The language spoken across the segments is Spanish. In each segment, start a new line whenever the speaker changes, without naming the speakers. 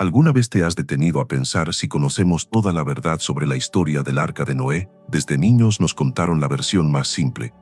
¿Alguna vez te has detenido a pensar si conocemos toda la verdad sobre la historia del arca de Noé? Desde niños nos contaron la versión más simple.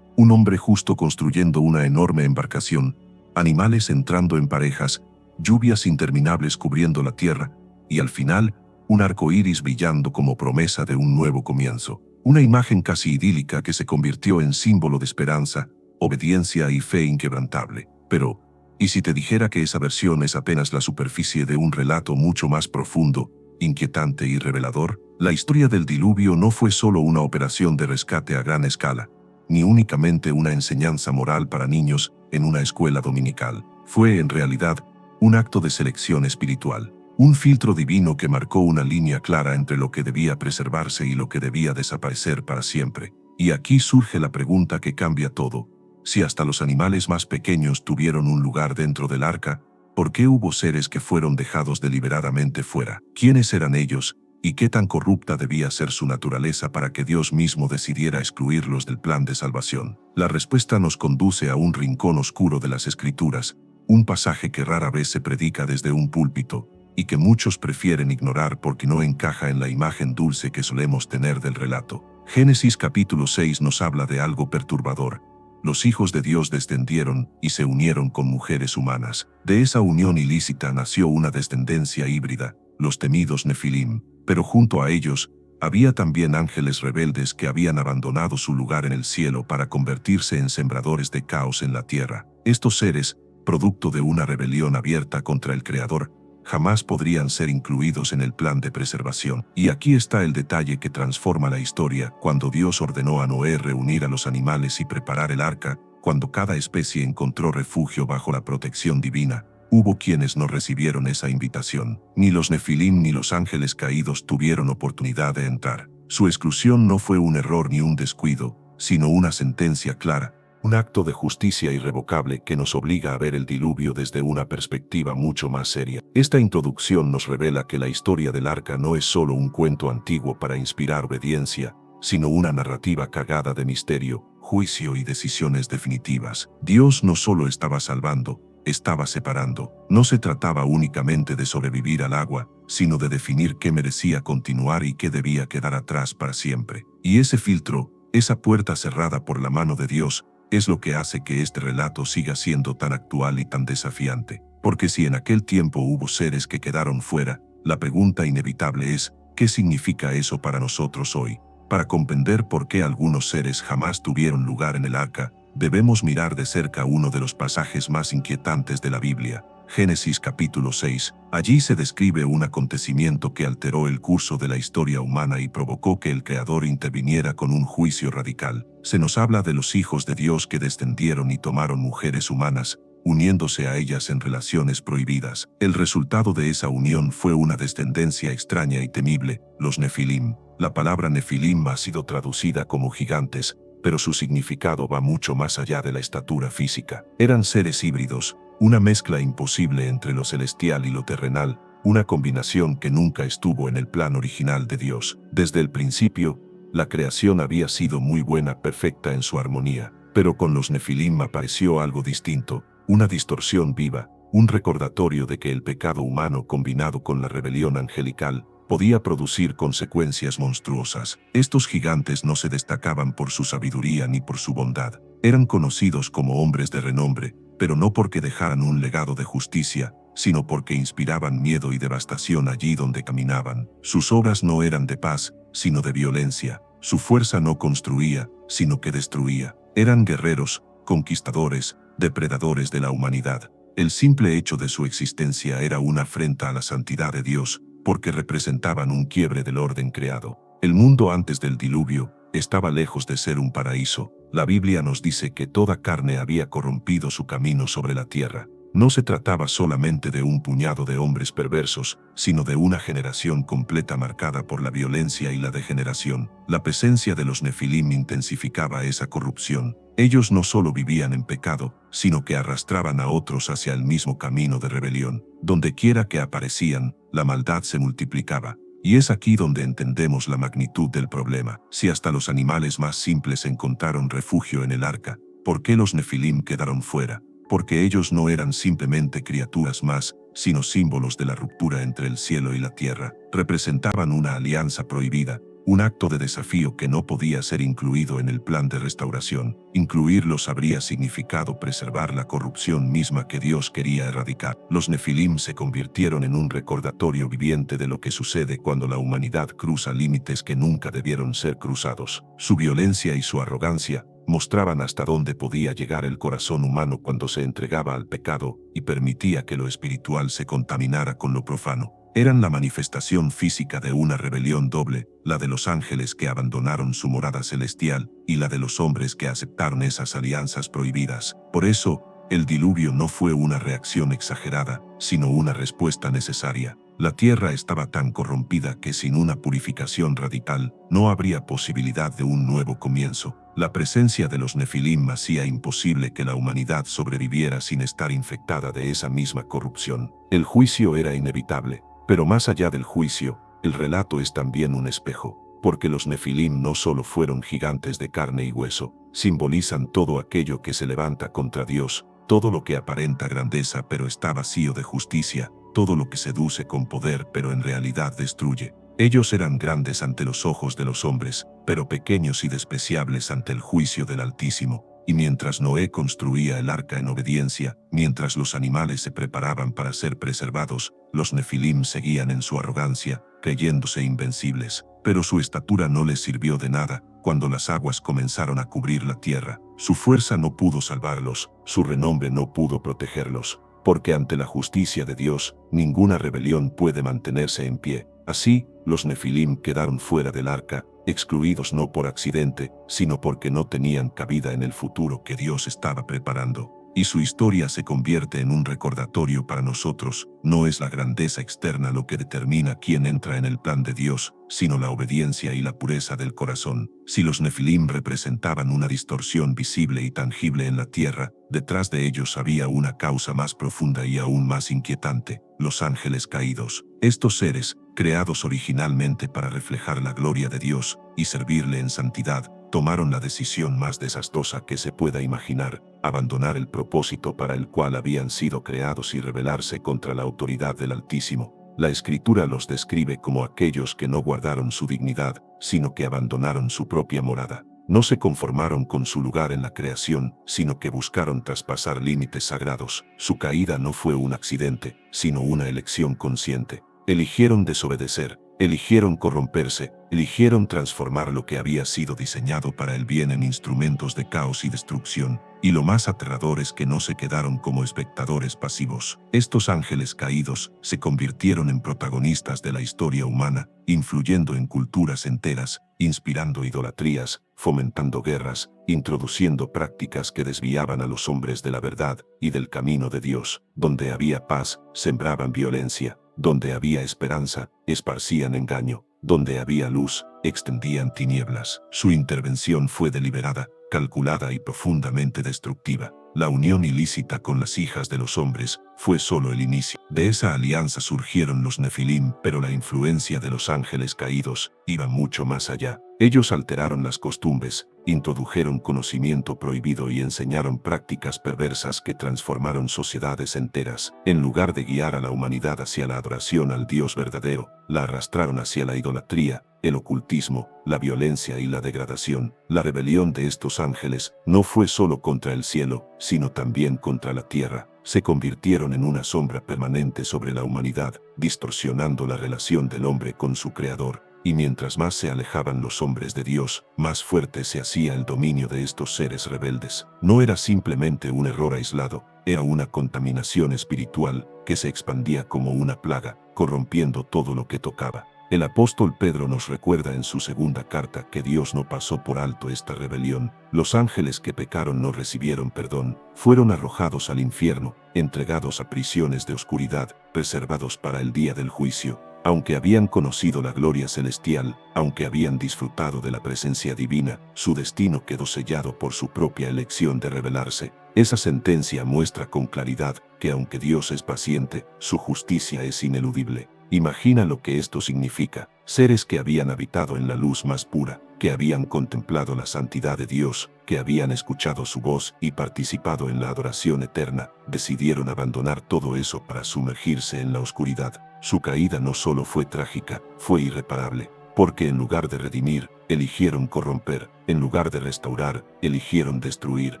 Un hombre justo construyendo una enorme embarcación, animales entrando en parejas, lluvias interminables cubriendo la tierra, y al final, un arco iris brillando como promesa de un nuevo comienzo. Una imagen casi idílica que se convirtió en símbolo de esperanza, obediencia y fe inquebrantable. Pero, ¿y si te dijera que esa versión es apenas la superficie de un relato mucho más profundo, inquietante y revelador? La historia del diluvio no fue solo una operación de rescate a gran escala, ni únicamente una enseñanza moral para niños en una escuela dominical. Fue, en realidad, un acto de selección espiritual. Un filtro divino que marcó una línea clara entre lo que debía preservarse y lo que debía desaparecer para siempre. Y aquí surge la pregunta que cambia todo. Si hasta los animales más pequeños tuvieron un lugar dentro del arca, ¿por qué hubo seres que fueron dejados deliberadamente fuera? ¿Quiénes eran ellos? ¿Y qué tan corrupta debía ser su naturaleza para que Dios mismo decidiera excluirlos del plan de salvación? La respuesta nos conduce a un rincón oscuro de las Escrituras, un pasaje que rara vez se predica desde un púlpito, y que muchos prefieren ignorar porque no encaja en la imagen dulce que solemos tener del relato. Génesis capítulo 6 nos habla de algo perturbador. Los hijos de Dios descendieron y se unieron con mujeres humanas. De esa unión ilícita nació una descendencia híbrida, los temidos Nefilim, pero junto a ellos, había también ángeles rebeldes que habían abandonado su lugar en el cielo para convertirse en sembradores de caos en la tierra. Estos seres, producto de una rebelión abierta contra el Creador, jamás podrían ser incluidos en el plan de preservación. Y aquí está el detalle que transforma la historia. Cuando Dios ordenó a Noé reunir a los animales y preparar el arca, cuando cada especie encontró refugio bajo la protección divina, hubo quienes no recibieron esa invitación. Ni los Nefilim ni los ángeles caídos tuvieron oportunidad de entrar. Su exclusión no fue un error ni un descuido, sino una sentencia clara. Un acto de justicia irrevocable que nos obliga a ver el diluvio desde una perspectiva mucho más seria. Esta introducción nos revela que la historia del arca no es solo un cuento antiguo para inspirar obediencia, sino una narrativa cargada de misterio, juicio y decisiones definitivas. Dios no solo estaba salvando, estaba separando. No se trataba únicamente de sobrevivir al agua, sino de definir qué merecía continuar y qué debía quedar atrás para siempre. Y ese filtro, esa puerta cerrada por la mano de Dios, es lo que hace que este relato siga siendo tan actual y tan desafiante. Porque si en aquel tiempo hubo seres que quedaron fuera, la pregunta inevitable es, ¿qué significa eso para nosotros hoy? Para comprender por qué algunos seres jamás tuvieron lugar en el arca, debemos mirar de cerca uno de los pasajes más inquietantes de la Biblia, Génesis capítulo 6. Allí se describe un acontecimiento que alteró el curso de la historia humana y provocó que el Creador interviniera con un juicio radical. Se nos habla de los hijos de Dios que descendieron y tomaron mujeres humanas, uniéndose a ellas en relaciones prohibidas. El resultado de esa unión fue una descendencia extraña y temible, los Nefilim. La palabra Nefilim ha sido traducida como gigantes, pero su significado va mucho más allá de la estatura física. Eran seres híbridos, una mezcla imposible entre lo celestial y lo terrenal, una combinación que nunca estuvo en el plan original de Dios. Desde el principio, la creación había sido muy buena, perfecta en su armonía, pero con los Nefilim apareció algo distinto, una distorsión viva, un recordatorio de que el pecado humano combinado con la rebelión angelical podía producir consecuencias monstruosas. Estos gigantes no se destacaban por su sabiduría ni por su bondad. Eran conocidos como hombres de renombre, pero no porque dejaran un legado de justicia, sino porque inspiraban miedo y devastación allí donde caminaban. Sus obras no eran de paz, sino de violencia. Su fuerza no construía, sino que destruía. Eran guerreros, conquistadores, depredadores de la humanidad. El simple hecho de su existencia era una afrenta a la santidad de Dios, porque representaban un quiebre del orden creado. El mundo antes del diluvio estaba lejos de ser un paraíso. La Biblia nos dice que toda carne había corrompido su camino sobre la tierra. No se trataba solamente de un puñado de hombres perversos, sino de una generación completa marcada por la violencia y la degeneración. La presencia de los Nefilim intensificaba esa corrupción. Ellos no solo vivían en pecado, sino que arrastraban a otros hacia el mismo camino de rebelión. Donde quiera que aparecían, la maldad se multiplicaba. Y es aquí donde entendemos la magnitud del problema. Si hasta los animales más simples encontraron refugio en el arca, ¿por qué los Nefilim quedaron fuera? Porque ellos no eran simplemente criaturas más, sino símbolos de la ruptura entre el cielo y la tierra. Representaban una alianza prohibida, un acto de desafío que no podía ser incluido en el plan de restauración. Incluirlos habría significado preservar la corrupción misma que Dios quería erradicar. Los Nefilim se convirtieron en un recordatorio viviente de lo que sucede cuando la humanidad cruza límites que nunca debieron ser cruzados. Su violencia y su arrogancia mostraban hasta dónde podía llegar el corazón humano cuando se entregaba al pecado y permitía que lo espiritual se contaminara con lo profano. Eran la manifestación física de una rebelión doble, la de los ángeles que abandonaron su morada celestial y la de los hombres que aceptaron esas alianzas prohibidas. Por eso, el diluvio no fue una reacción exagerada, sino una respuesta necesaria. La tierra estaba tan corrompida que sin una purificación radical no habría posibilidad de un nuevo comienzo. La presencia de los Nefilim hacía imposible que la humanidad sobreviviera sin estar infectada de esa misma corrupción. El juicio era inevitable. Pero más allá del juicio, el relato es también un espejo, porque los Nefilim no solo fueron gigantes de carne y hueso, simbolizan todo aquello que se levanta contra Dios, todo lo que aparenta grandeza pero está vacío de justicia, todo lo que seduce con poder pero en realidad destruye. Ellos eran grandes ante los ojos de los hombres, pero pequeños y despreciables ante el juicio del Altísimo. Y mientras Noé construía el arca en obediencia, mientras los animales se preparaban para ser preservados, los Nefilim seguían en su arrogancia, creyéndose invencibles. Pero su estatura no les sirvió de nada cuando las aguas comenzaron a cubrir la tierra. Su fuerza no pudo salvarlos, su renombre no pudo protegerlos, porque ante la justicia de Dios, ninguna rebelión puede mantenerse en pie. Así, los Nefilim quedaron fuera del arca, excluidos no por accidente, sino porque no tenían cabida en el futuro que Dios estaba preparando. Y su historia se convierte en un recordatorio para nosotros. No es la grandeza externa lo que determina quién entra en el plan de Dios, sino la obediencia y la pureza del corazón. Si los Nefilim representaban una distorsión visible y tangible en la tierra, detrás de ellos había una causa más profunda y aún más inquietante: los ángeles caídos. Estos seres, creados originalmente para reflejar la gloria de Dios y servirle en santidad, tomaron la decisión más desastrosa que se pueda imaginar: abandonar el propósito para el cual habían sido creados y rebelarse contra la autoridad del Altísimo. La Escritura los describe como aquellos que no guardaron su dignidad, sino que abandonaron su propia morada. No se conformaron con su lugar en la creación, sino que buscaron traspasar límites sagrados. Su caída no fue un accidente, sino una elección consciente. Eligieron desobedecer, eligieron corromperse, eligieron transformar lo que había sido diseñado para el bien en instrumentos de caos y destrucción. Y lo más aterrador es que no se quedaron como espectadores pasivos. Estos ángeles caídos se convirtieron en protagonistas de la historia humana, influyendo en culturas enteras, inspirando idolatrías, fomentando guerras, introduciendo prácticas que desviaban a los hombres de la verdad y del camino de Dios. Donde había paz, sembraban violencia. Donde había esperanza, esparcían engaño. Donde había luz, extendían tinieblas. Su intervención fue deliberada, calculada y profundamente destructiva. La unión ilícita con las hijas de los hombres fue solo el inicio. De esa alianza surgieron los Nefilim, pero la influencia de los ángeles caídos iba mucho más allá. Ellos alteraron las costumbres, introdujeron conocimiento prohibido y enseñaron prácticas perversas que transformaron sociedades enteras. En lugar de guiar a la humanidad hacia la adoración al Dios verdadero, la arrastraron hacia la idolatría, el ocultismo, la violencia y la degradación. La rebelión de estos ángeles no fue solo contra el cielo, sino también contra la tierra. Se convirtieron en una sombra permanente sobre la humanidad, distorsionando la relación del hombre con su Creador. Y mientras más se alejaban los hombres de Dios, más fuerte se hacía el dominio de estos seres rebeldes. No era simplemente un error aislado, era una contaminación espiritual que se expandía como una plaga, corrompiendo todo lo que tocaba. El apóstol Pedro nos recuerda en su segunda carta que Dios no pasó por alto esta rebelión. Los ángeles que pecaron no recibieron perdón, fueron arrojados al infierno, entregados a prisiones de oscuridad, reservados para el día del juicio. Aunque habían conocido la gloria celestial, aunque habían disfrutado de la presencia divina, su destino quedó sellado por su propia elección de rebelarse. Esa sentencia muestra con claridad que aunque Dios es paciente, su justicia es ineludible. Imagina lo que esto significa: seres que habían habitado en la luz más pura,
que habían contemplado la santidad de Dios, que habían escuchado su voz y participado en la adoración eterna, decidieron abandonar todo eso para sumergirse en la oscuridad. Su caída no solo fue trágica, fue irreparable, porque en lugar de redimir, eligieron corromper, en lugar de restaurar, eligieron destruir,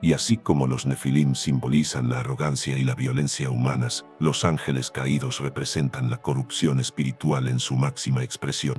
y así como los Nefilim simbolizan la arrogancia y la violencia humanas, los ángeles caídos representan la corrupción espiritual en su máxima expresión.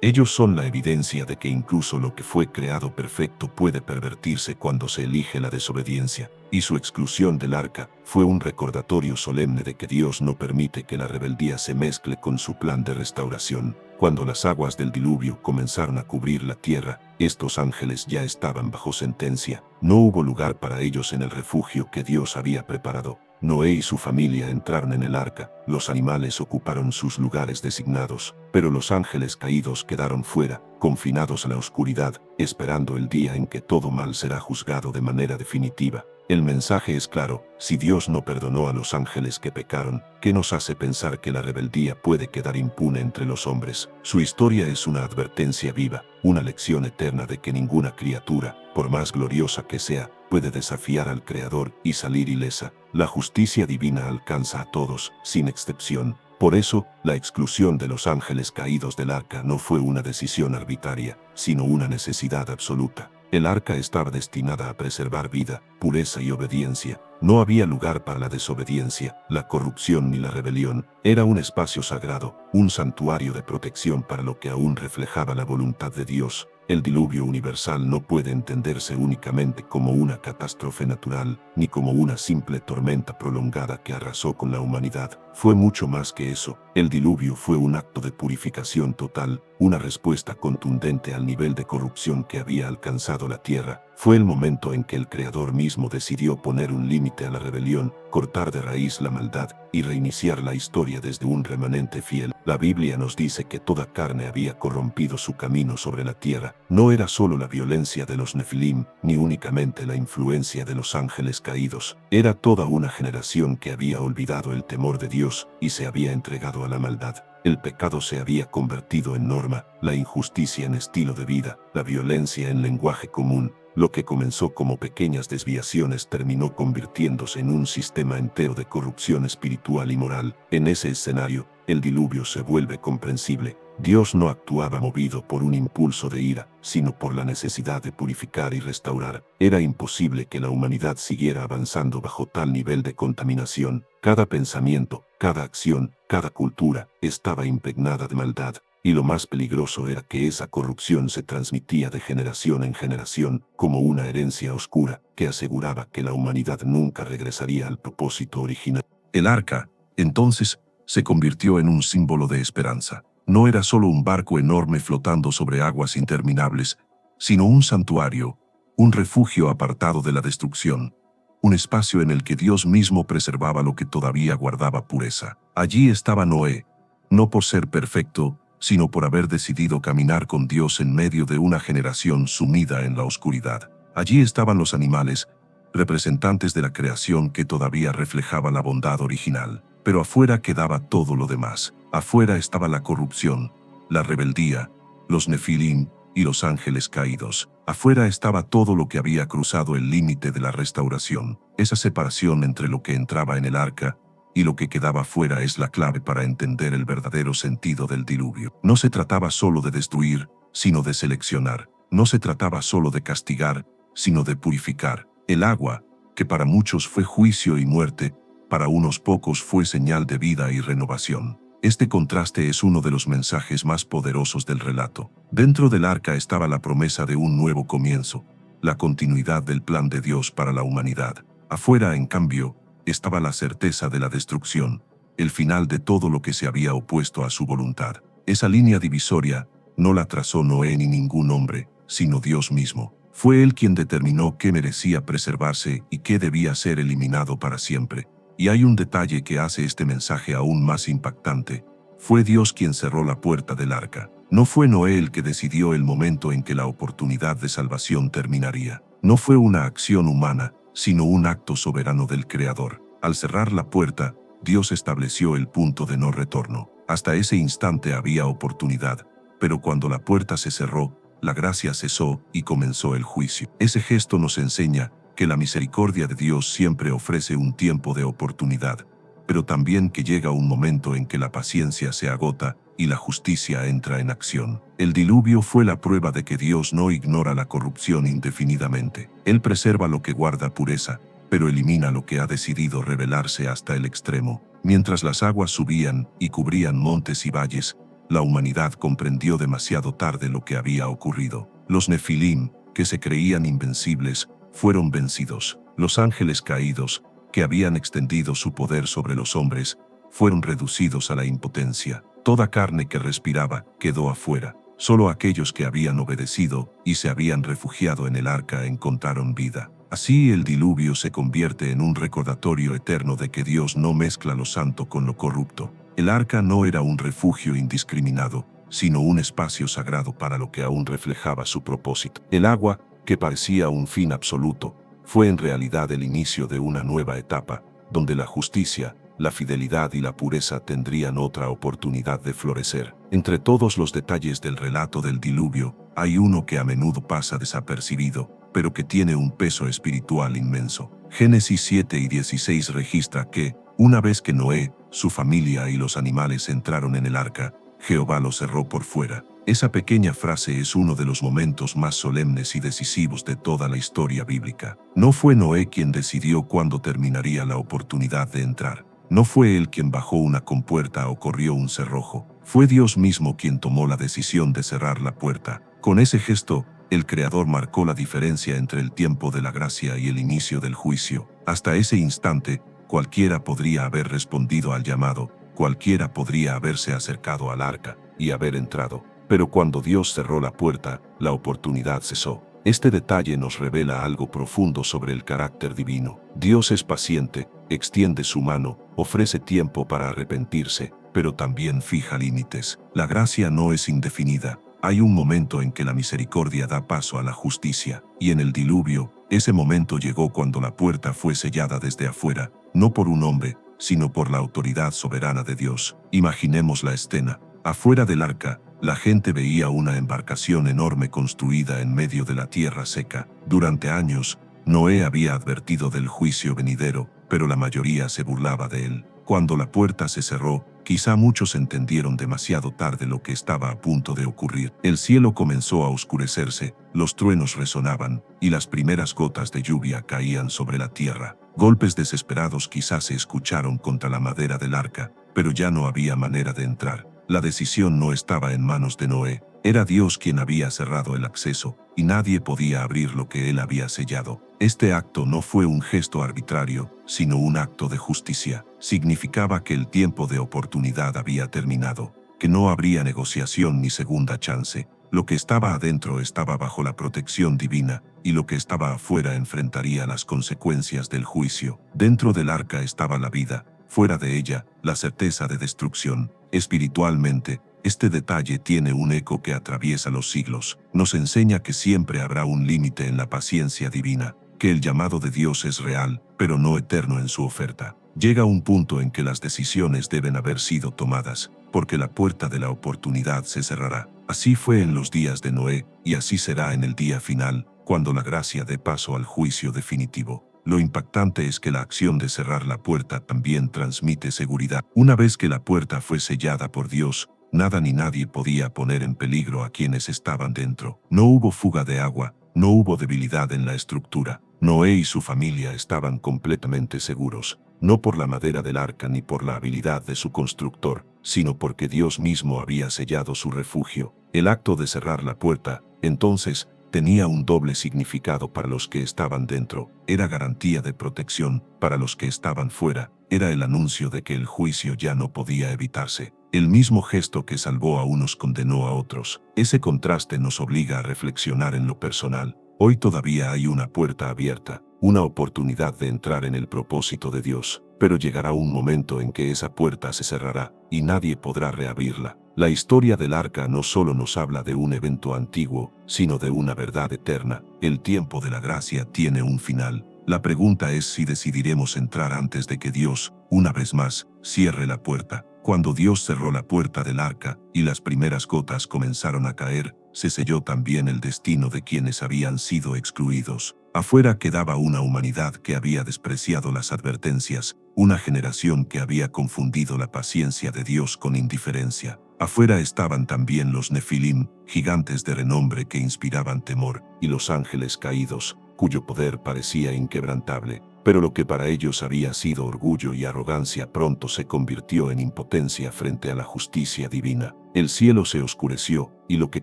Ellos son la evidencia de que incluso lo que fue creado perfecto puede pervertirse cuando se elige la desobediencia, y su exclusión del arca fue un recordatorio solemne de que Dios no permite que la rebeldía se mezcle con su plan de restauración. Cuando las aguas del diluvio comenzaron a cubrir la tierra, estos ángeles ya estaban bajo sentencia. No hubo lugar para ellos en el refugio que Dios había preparado. Noé y su familia entraron en el arca, los animales ocuparon sus lugares designados, pero los ángeles caídos quedaron fuera, confinados a la oscuridad, esperando el día en que todo mal será juzgado de manera definitiva. El mensaje es claro: si Dios no perdonó a los ángeles que pecaron, ¿qué nos hace pensar que la rebeldía puede quedar impune entre los hombres? Su historia es una advertencia viva, una lección eterna de que ninguna criatura, por más gloriosa que sea, puede desafiar al Creador y salir ilesa. La justicia divina alcanza a todos, sin excepción. Por eso, la exclusión de los ángeles caídos del arca no fue una decisión arbitraria, sino una necesidad absoluta. El arca estaba destinada a preservar vida, pureza y obediencia. No había lugar para la desobediencia, la corrupción ni la rebelión. Era un espacio sagrado, un santuario de protección para lo que aún reflejaba la voluntad de Dios. El diluvio universal no puede entenderse únicamente como una catástrofe natural, ni como una simple tormenta prolongada que arrasó con la humanidad. Fue mucho más que eso. El diluvio fue un acto de purificación total, una respuesta contundente al nivel de corrupción que había alcanzado la tierra. Fue el momento en que el Creador mismo decidió poner un límite a la rebelión, cortar de raíz la maldad y reiniciar la historia desde un remanente fiel. La Biblia nos dice que toda carne había corrompido su camino sobre la tierra. No era solo la violencia de los Nefilim, ni únicamente la influencia de los ángeles caídos. Era toda una generación que había olvidado el temor de Dios y se había entregado a la maldad. El pecado se había convertido en norma, la injusticia en estilo de vida, la violencia en lenguaje común. Lo que comenzó como pequeñas desviaciones terminó convirtiéndose en un sistema entero de corrupción espiritual y moral. En ese escenario, el diluvio se vuelve comprensible. Dios no actuaba movido por un impulso de ira, sino por la necesidad de purificar y restaurar. Era imposible que la humanidad siguiera avanzando bajo tal nivel de contaminación. Cada pensamiento, cada acción, cada cultura estaba impregnada de maldad. Y lo más peligroso era que esa corrupción se transmitía de generación en generación, como una herencia oscura que aseguraba que la humanidad nunca regresaría al propósito original.
El arca, entonces, se convirtió en un símbolo de esperanza. No era solo un barco enorme flotando sobre aguas interminables, sino un santuario, un refugio apartado de la destrucción, un espacio en el que Dios mismo preservaba lo que todavía guardaba pureza. Allí estaba Noé, no por ser perfecto, sino por haber decidido caminar con Dios en medio de una generación sumida en la oscuridad. Allí estaban los animales, representantes de la creación que todavía reflejaba la bondad original. Pero afuera quedaba todo lo demás. Afuera estaba la corrupción, la rebeldía, los Nefilim y los ángeles caídos. Afuera estaba todo lo que había cruzado el límite de la restauración. Esa separación entre lo que entraba en el arca y lo que quedaba fuera es la clave para entender el verdadero sentido del diluvio. No se trataba solo de destruir, sino de seleccionar. No se trataba solo de castigar, sino de purificar. El agua, que para muchos fue juicio y muerte, para unos pocos fue señal de vida y renovación. Este contraste es uno de los mensajes más poderosos del relato. Dentro del arca estaba la promesa de un nuevo comienzo, la continuidad del plan de Dios para la humanidad. Afuera, en cambio, estaba la certeza de la destrucción, el final de todo lo que se había opuesto a su voluntad. Esa línea divisoria no la trazó Noé ni ningún hombre, sino Dios mismo. Fue Él quien determinó qué merecía preservarse y qué debía ser eliminado para siempre. Y hay un detalle que hace este mensaje aún más impactante. Fue Dios quien cerró la puerta del arca. No fue Noé el que decidió el momento en que la oportunidad de salvación terminaría. No fue una acción humana, sino un acto soberano del Creador. Al cerrar la puerta, Dios estableció el punto de no retorno. Hasta ese instante había oportunidad, pero cuando la puerta se cerró, la gracia cesó y comenzó el juicio. Ese gesto nos enseña que la misericordia de Dios siempre ofrece un tiempo de oportunidad, pero también que llega un momento en que la paciencia se agota y la justicia entra en acción. El diluvio fue la prueba de que Dios no ignora la corrupción indefinidamente. Él preserva lo que guarda pureza, pero elimina lo que ha decidido rebelarse hasta el extremo. Mientras las aguas subían y cubrían montes y valles, la humanidad comprendió demasiado tarde lo que había ocurrido. Los Nefilim, que se creían invencibles, fueron vencidos. Los ángeles caídos, que habían extendido su poder sobre los hombres, fueron reducidos a la impotencia. Toda carne que respiraba quedó afuera. Solo aquellos que habían obedecido y se habían refugiado en el arca encontraron vida. Así el diluvio se convierte en un recordatorio eterno de que Dios no mezcla lo santo con lo corrupto. El arca no era un refugio indiscriminado, sino un espacio sagrado para lo que aún reflejaba su propósito. El agua, que parecía un fin absoluto, fue en realidad el inicio de una nueva etapa, donde la justicia, la fidelidad y la pureza tendrían otra oportunidad de florecer. Entre todos los detalles del relato del diluvio, hay uno que a menudo pasa desapercibido, pero que tiene un peso espiritual inmenso. Génesis 7 y 16 registra que, una vez que Noé, su familia y los animales entraron en el arca, Jehová los cerró por fuera. Esa pequeña frase es uno de los momentos más solemnes y decisivos de toda la historia bíblica. No fue Noé quien decidió cuándo terminaría la oportunidad de entrar. No fue él quien bajó una compuerta o corrió un cerrojo. Fue Dios mismo quien tomó la decisión de cerrar la puerta. Con ese gesto, el Creador marcó la diferencia entre el tiempo de la gracia y el inicio del juicio. Hasta ese instante, cualquiera podría haber respondido al llamado, cualquiera podría haberse acercado al arca y haber entrado. Pero cuando Dios cerró la puerta, la oportunidad cesó. Este detalle nos revela algo profundo sobre el carácter divino. Dios es paciente, extiende su mano, ofrece tiempo para arrepentirse, pero también fija límites. La gracia no es indefinida. Hay un momento en que la misericordia da paso a la justicia, y en el diluvio, ese momento llegó cuando la puerta fue sellada desde afuera, no por un hombre, sino por la autoridad soberana de Dios. Imaginemos la escena. Afuera del arca, la gente veía una embarcación enorme construida en medio de la tierra seca. Durante años, Noé había advertido del juicio venidero, pero la mayoría se burlaba de él. Cuando la puerta se cerró, quizá muchos entendieron demasiado tarde lo que estaba a punto de ocurrir. El cielo comenzó a oscurecerse, los truenos resonaban, y las primeras gotas de lluvia caían sobre la tierra. Golpes desesperados quizás se escucharon contra la madera del arca, pero ya no había manera de entrar. La decisión no estaba en manos de Noé, era Dios quien había cerrado el acceso, y nadie podía abrir lo que él había sellado. Este acto no fue un gesto arbitrario, sino un acto de justicia. Significaba que el tiempo de oportunidad había terminado, que no habría negociación ni segunda chance. Lo que estaba adentro estaba bajo la protección divina, y lo que estaba afuera enfrentaría las consecuencias del juicio. Dentro del arca estaba la vida, fuera de ella, la certeza de destrucción. Espiritualmente, este detalle tiene un eco que atraviesa los siglos. Nos enseña que siempre habrá un límite en la paciencia divina, que el llamado de Dios es real, pero no eterno en su oferta. Llega un punto en que las decisiones deben haber sido tomadas, porque la puerta de la oportunidad se cerrará. Así fue en los días de Noé, y así será en el día final, cuando la gracia dé paso al juicio definitivo. Lo impactante es que la acción de cerrar la puerta también transmite seguridad. Una vez que la puerta fue sellada por Dios, nada ni nadie podía poner en peligro a quienes estaban dentro. No hubo fuga de agua, no hubo debilidad en la estructura. Noé y su familia estaban completamente seguros, no por la madera del arca ni por la habilidad de su constructor, sino porque Dios mismo había sellado su refugio. El acto de cerrar la puerta, entonces, tenía un doble significado para los que estaban dentro. Era garantía de protección. Para los que estaban fuera, era el anuncio de que el juicio ya no podía evitarse. El mismo gesto que salvó a unos condenó a otros. Ese contraste nos obliga a reflexionar en lo personal. Hoy todavía hay una puerta abierta, una oportunidad de entrar en el propósito de Dios, pero llegará un momento en que esa puerta se cerrará y nadie podrá reabrirla. La historia del arca no solo nos habla de un evento antiguo, sino de una verdad eterna. El tiempo de la gracia tiene un final. La pregunta es si decidiremos entrar antes de que Dios, una vez más, cierre la puerta. Cuando Dios cerró la puerta del arca y las primeras gotas comenzaron a caer, se selló también el destino de quienes habían sido excluidos. Afuera quedaba una humanidad que había despreciado las advertencias, una generación que había confundido la paciencia de Dios con indiferencia. Afuera estaban también los Nefilim, gigantes de renombre que inspiraban temor,
y los ángeles caídos, cuyo poder parecía inquebrantable. Pero lo que para ellos había sido orgullo y arrogancia pronto se convirtió en impotencia frente a la justicia divina. El cielo se oscureció, y lo que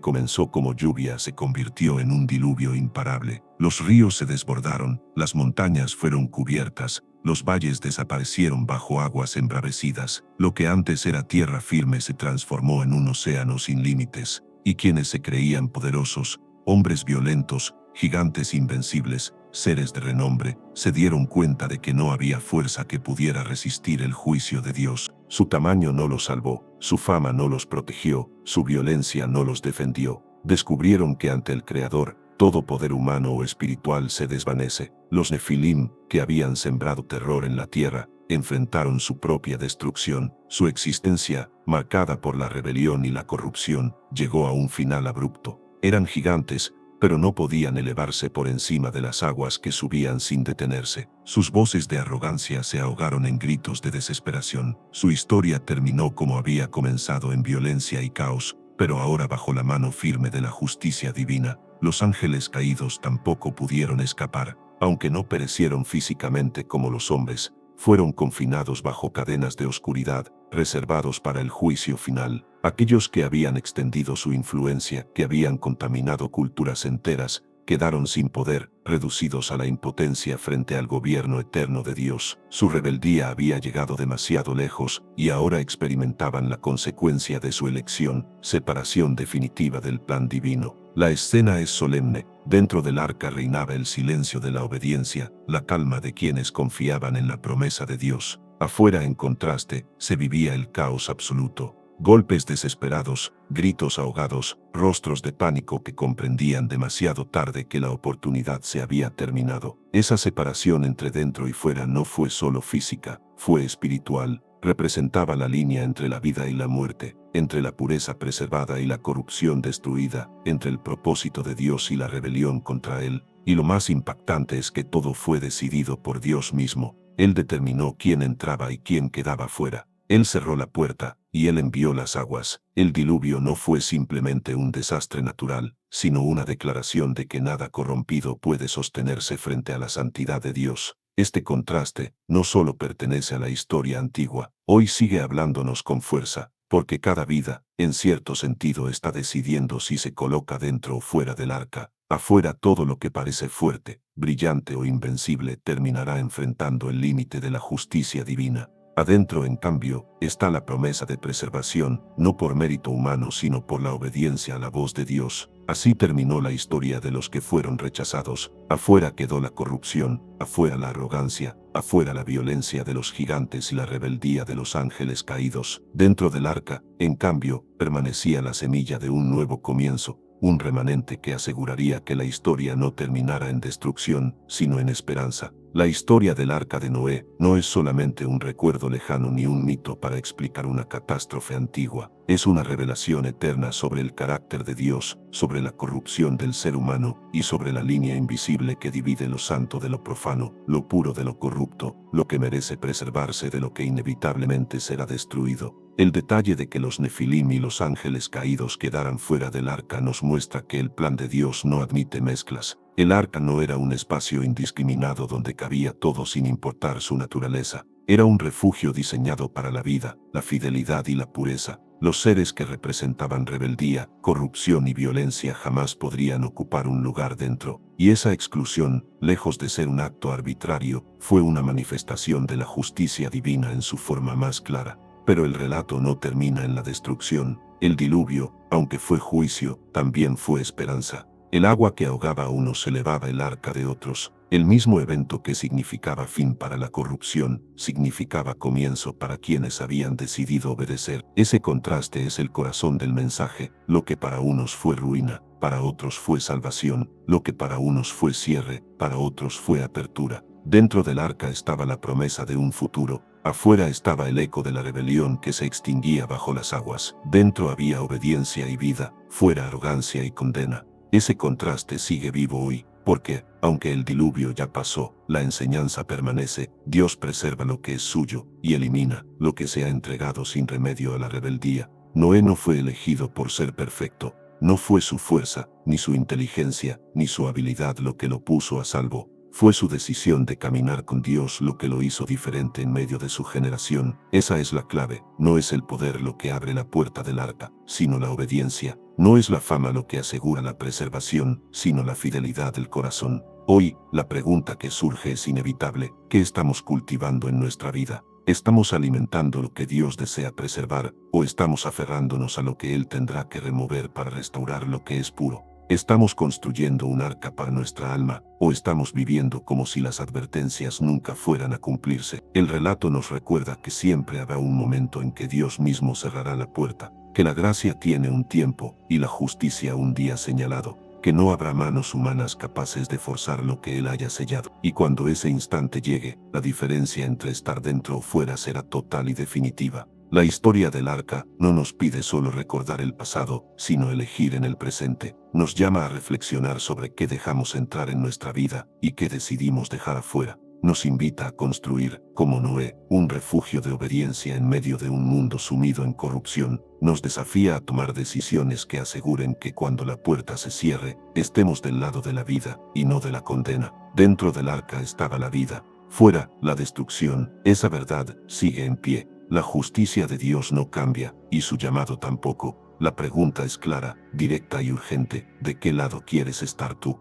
comenzó como lluvia se convirtió en un diluvio imparable. Los ríos se desbordaron, las montañas fueron cubiertas, los valles desaparecieron bajo aguas embravecidas. Lo que antes era tierra firme se transformó en un océano sin límites, y quienes se creían poderosos, hombres violentos, gigantes invencibles, seres de renombre, se dieron cuenta de que no había fuerza que pudiera resistir el juicio de Dios. Su tamaño no los salvó, su fama no los protegió, su violencia no los defendió. Descubrieron que ante el Creador, todo poder humano o espiritual se desvanece. Los Nefilim, que habían sembrado terror en la tierra, enfrentaron su propia destrucción. Su existencia, marcada por la rebelión y la corrupción, llegó a un final abrupto. Eran gigantes, pero no podían elevarse por encima de las aguas que subían sin detenerse. Sus voces de arrogancia se ahogaron en gritos de desesperación. Su historia terminó como había comenzado, en violencia y caos, pero ahora bajo la mano firme de la justicia divina. Los ángeles caídos tampoco pudieron escapar, aunque no perecieron físicamente como los hombres, fueron confinados bajo cadenas de oscuridad, reservados para el juicio final. Aquellos que habían extendido su influencia, que habían contaminado culturas enteras, quedaron sin poder, reducidos a la impotencia frente al gobierno eterno de Dios. Su rebeldía había llegado demasiado lejos, y ahora experimentaban la consecuencia de su elección, separación definitiva del plan divino. La escena es solemne. Dentro del arca reinaba el silencio de la obediencia, la calma de quienes confiaban en la promesa de Dios. Afuera, en contraste, se vivía el caos absoluto. Golpes desesperados, gritos ahogados, rostros de pánico que comprendían demasiado tarde que la oportunidad se había terminado. Esa separación entre dentro y fuera no fue solo física, fue espiritual. Representaba la línea entre la vida y la muerte, entre la pureza preservada y la corrupción destruida, entre el propósito de Dios y la rebelión contra Él. Y lo más impactante es que todo fue decidido por Dios mismo. Él determinó quién entraba y quién quedaba fuera. Él cerró la puerta, y Él envió las aguas. El diluvio no fue simplemente un desastre natural, sino una declaración de que nada corrompido puede sostenerse frente a la santidad de Dios. Este contraste no solo pertenece a la historia antigua, hoy sigue hablándonos con fuerza, porque cada vida, en cierto sentido, está decidiendo si se coloca dentro o fuera del arca. Afuera, todo lo que parece fuerte, brillante o invencible terminará enfrentando el límite de la justicia divina. Adentro, en cambio, está la promesa de preservación, no por mérito humano sino por la obediencia a la voz de Dios. Así terminó la historia de los que fueron rechazados. Afuera quedó la corrupción, afuera la arrogancia, afuera la violencia de los gigantes y la rebeldía de los ángeles caídos. Dentro del arca, en cambio, permanecía la semilla de un nuevo comienzo, un remanente que aseguraría que la historia no terminara en destrucción, sino en esperanza. La historia del arca de Noé no es solamente un recuerdo lejano ni un mito para explicar una catástrofe antigua. Es una revelación eterna sobre el carácter de Dios, sobre la corrupción del ser humano y sobre la línea invisible que divide lo santo de lo profano, lo puro de lo corrupto, lo que merece preservarse de lo que inevitablemente será destruido. El detalle de que los Nefilim y los ángeles caídos quedaran fuera del arca nos muestra que el plan de Dios no admite mezclas. El arca no era un espacio indiscriminado donde cabía todo sin importar su naturaleza. Era un refugio diseñado para la vida, la fidelidad y la pureza. Los seres que representaban rebeldía, corrupción y violencia jamás podrían ocupar un lugar dentro. Y esa exclusión, lejos de ser un acto arbitrario, fue una manifestación de la justicia divina en su forma más clara. Pero el relato no termina en la destrucción. El diluvio, aunque fue juicio, también fue esperanza. El agua que ahogaba a unos elevaba el arca de otros. El mismo evento que significaba fin para la corrupción, significaba comienzo para quienes habían decidido obedecer. Ese contraste es el corazón del mensaje. Lo que para unos fue ruina, para otros fue salvación. Lo que para unos fue cierre, para otros fue apertura. Dentro del arca estaba la promesa de un futuro, Afuera estaba el eco de la rebelión que se extinguía bajo las aguas. Dentro había obediencia y vida, fuera arrogancia y condena. Ese contraste sigue vivo hoy, porque, aunque el diluvio ya pasó, la enseñanza permanece. Dios preserva lo que es suyo y elimina lo que se ha entregado sin remedio a la rebeldía. Noé no fue elegido por ser perfecto. No fue su fuerza, ni su inteligencia, ni su habilidad lo que lo puso a salvo. Fue su decisión de caminar con Dios lo que lo hizo diferente en medio de su generación. Esa es la clave. No es el poder lo que abre la puerta del arca, sino la obediencia. No es la fama lo que asegura la preservación, sino la fidelidad del corazón. Hoy, la pregunta que surge es inevitable. ¿Qué estamos cultivando en nuestra vida? ¿Estamos alimentando lo que Dios desea preservar, o estamos aferrándonos a lo que Él tendrá que remover para restaurar lo que es puro? ¿Estamos construyendo un arca para nuestra alma, o estamos viviendo como si las advertencias nunca fueran a cumplirse? El relato nos recuerda que siempre habrá un momento en que Dios mismo cerrará la puerta, que la gracia tiene un tiempo y la justicia un día señalado, que no habrá manos humanas capaces de forzar lo que Él haya sellado. Y cuando ese instante llegue, la diferencia entre estar dentro o fuera será total y definitiva. La historia del arca no nos pide solo recordar el pasado, sino elegir en el presente. Nos llama a reflexionar sobre qué dejamos entrar en nuestra vida y qué decidimos dejar afuera. Nos invita a construir, como Noé, un refugio de obediencia en medio de un mundo sumido en corrupción. Nos desafía a tomar decisiones que aseguren que cuando la puerta se cierre, estemos del lado de la vida y no de la condena. Dentro del arca estaba la vida, fuera, la destrucción. Esa verdad sigue en pie. La justicia de Dios no cambia, y su llamado tampoco. La pregunta es clara, directa y urgente: ¿de qué lado quieres estar tú?